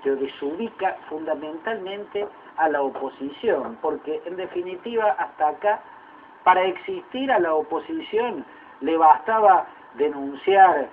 totalmente o desubica fundamentalmente a la oposición, porque en definitiva hasta acá, para existir a la oposición le bastaba denunciar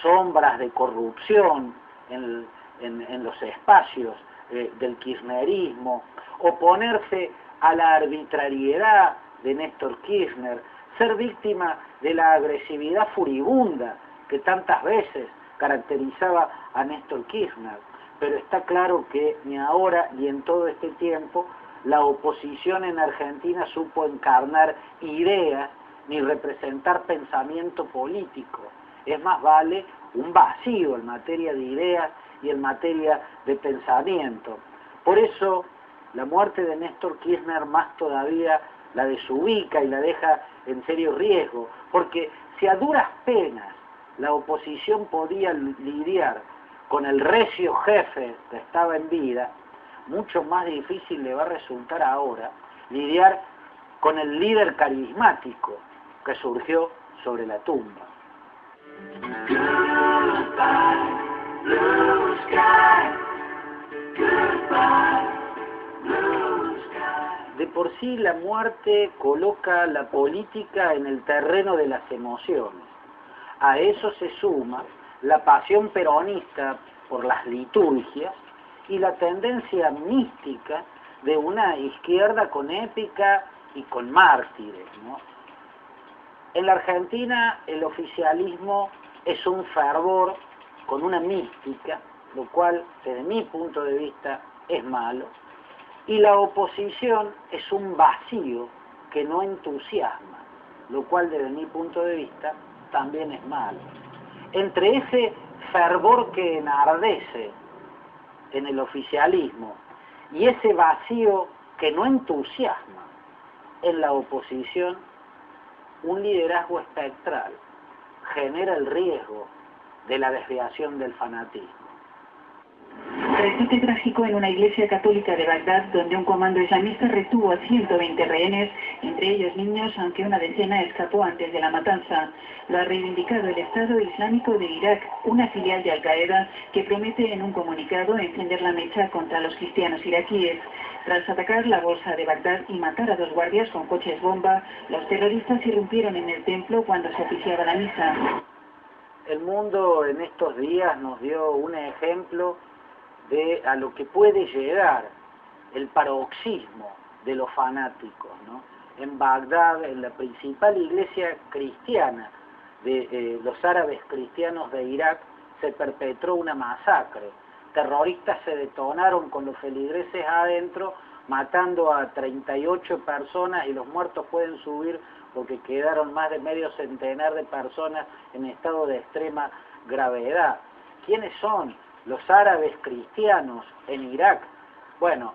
sombras de corrupción en los espacios del kirchnerismo, oponerse a la arbitrariedad de Néstor Kirchner, ser víctima de la agresividad furibunda que tantas veces caracterizaba a Néstor Kirchner. Pero está claro que ni ahora ni en todo este tiempo la oposición en Argentina supo encarnar ideas ni representar pensamiento político. Es más, vale un vacío en materia de ideas y en materia de pensamiento. Por eso la muerte de Néstor Kirchner más todavía la desubica y la deja en serio riesgo, porque si a duras penas la oposición podía lidiar con el recio jefe que estaba en vida, mucho más difícil le va a resultar ahora lidiar con el líder carismático que surgió sobre la tumba. Goodbye, blue sky. Goodbye, blue sky. De por sí la muerte coloca la política en el terreno de las emociones. A eso se suma la pasión peronista por las liturgias y la tendencia mística de una izquierda con épica y con mártires, ¿no? En la Argentina el oficialismo es un fervor con una mística, lo cual desde mi punto de vista es malo, y la oposición es un vacío que no entusiasma, lo cual desde mi punto de vista también es malo. Entre ese fervor que enardece en el oficialismo y ese vacío que no entusiasma en la oposición, un liderazgo espectral genera el riesgo de la desviación del fanatismo. Resulte trágico en una iglesia católica de Bagdad, donde un comando islamista retuvo a 120 rehenes, entre ellos niños, aunque una decena escapó antes de la matanza. Lo ha reivindicado el Estado Islámico de Irak, una filial de Al-Qaeda, que promete en un comunicado encender la mecha contra los cristianos iraquíes. Tras atacar la bolsa de Bagdad y matar a 2 guardias con coches bomba, los terroristas irrumpieron en el templo cuando se oficiaba la misa. El mundo en estos días nos dio un ejemplo de a lo que puede llegar el paroxismo de los fanáticos, ¿no? En Bagdad, en la principal iglesia cristiana de los árabes cristianos de Irak, se perpetró una masacre. Terroristas se detonaron con los feligreses adentro, matando a 38 personas, y los muertos pueden subir porque quedaron más de medio centenar de personas en estado de extrema gravedad. ¿Quiénes son los árabes cristianos en Irak? Bueno,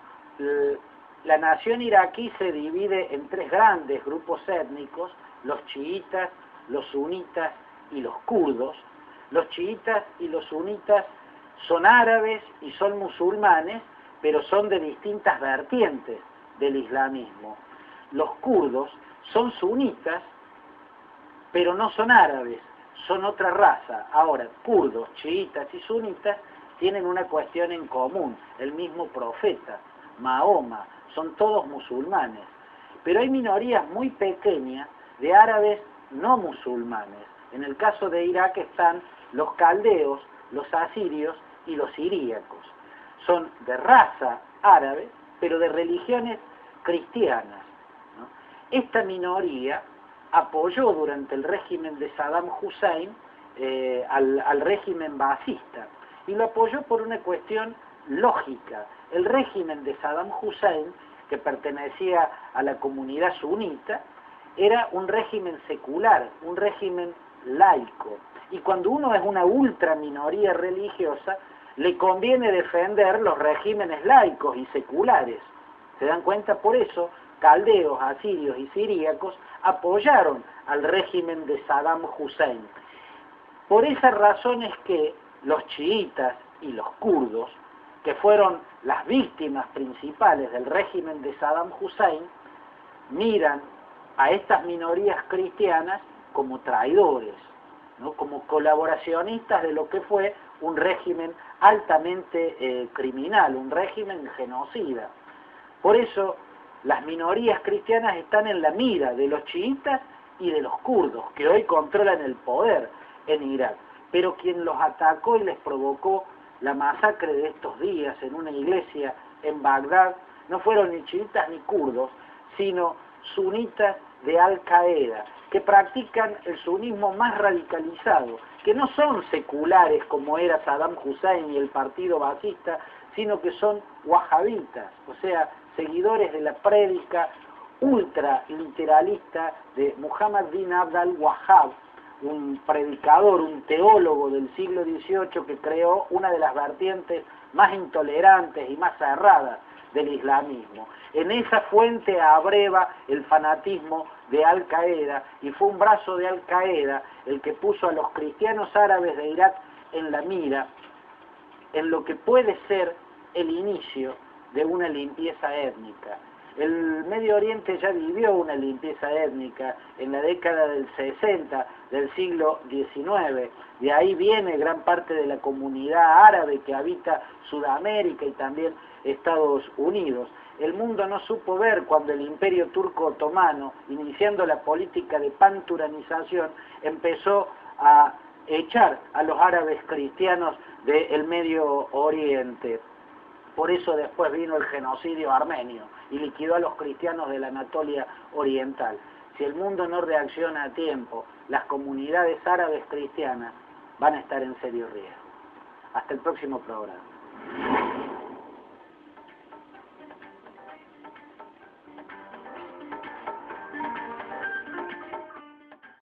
la nación iraquí se divide en 3 grandes grupos étnicos: los chiitas, los sunitas y los kurdos. Los chiitas y los sunitas son árabes y son musulmanes, pero son de distintas vertientes del islamismo. Los kurdos son sunitas, pero no son árabes, son otra raza. Ahora, kurdos, chiitas y sunitas tienen una cuestión en común: el mismo profeta, Mahoma, son todos musulmanes. Pero hay minorías muy pequeñas de árabes no musulmanes. En el caso de Irak están los caldeos, los asirios y los siríacos. Son de raza árabe, pero de religiones cristianas, ¿no? Esta minoría apoyó durante el régimen de Saddam Hussein al régimen baasista, y lo apoyó por una cuestión lógica. El régimen de Saddam Hussein, que pertenecía a la comunidad sunita, era un régimen secular, un régimen laico, y cuando uno es una ultra minoría religiosa, le conviene defender los regímenes laicos y seculares. ¿Se dan cuenta? Por eso caldeos, asirios y siríacos apoyaron al régimen de Saddam Hussein. Por esas razones que los chiitas y los kurdos, que fueron las víctimas principales del régimen de Saddam Hussein, miran a estas minorías cristianas como traidores, ¿no? Como colaboracionistas de lo que fue un régimen altamente criminal, un régimen genocida. Por eso las minorías cristianas están en la mira de los chiitas y de los kurdos, que hoy controlan el poder en Irak. Pero quien los atacó y les provocó la masacre de estos días en una iglesia en Bagdad no fueron ni chiitas ni kurdos, sino sunitas de Al-Qaeda, que practican el sunismo más radicalizado, que no son seculares como era Saddam Hussein y el partido basista, sino que son wahabitas, o sea, seguidores de la prédica ultraliteralista de Muhammad bin Abd al-Wahhab, un predicador, un teólogo del siglo XVIII que creó una de las vertientes más intolerantes y más cerradas del islamismo. En esa fuente abreva el fanatismo de Al-Qaeda, y fue un brazo de Al-Qaeda el que puso a los cristianos árabes de Irak en la mira, en lo que puede ser el inicio de una limpieza étnica. El Medio Oriente ya vivió una limpieza étnica en la década del 60 del siglo XIX. De ahí viene gran parte de la comunidad árabe que habita Sudamérica y también Estados Unidos. El mundo no supo ver cuando el Imperio Turco Otomano, iniciando la política de panturanización, empezó a echar a los árabes cristianos del Medio Oriente. Por eso después vino el genocidio armenio y liquidó a los cristianos de la Anatolia Oriental. Si el mundo no reacciona a tiempo, las comunidades árabes cristianas van a estar en serio riesgo. Hasta el próximo programa.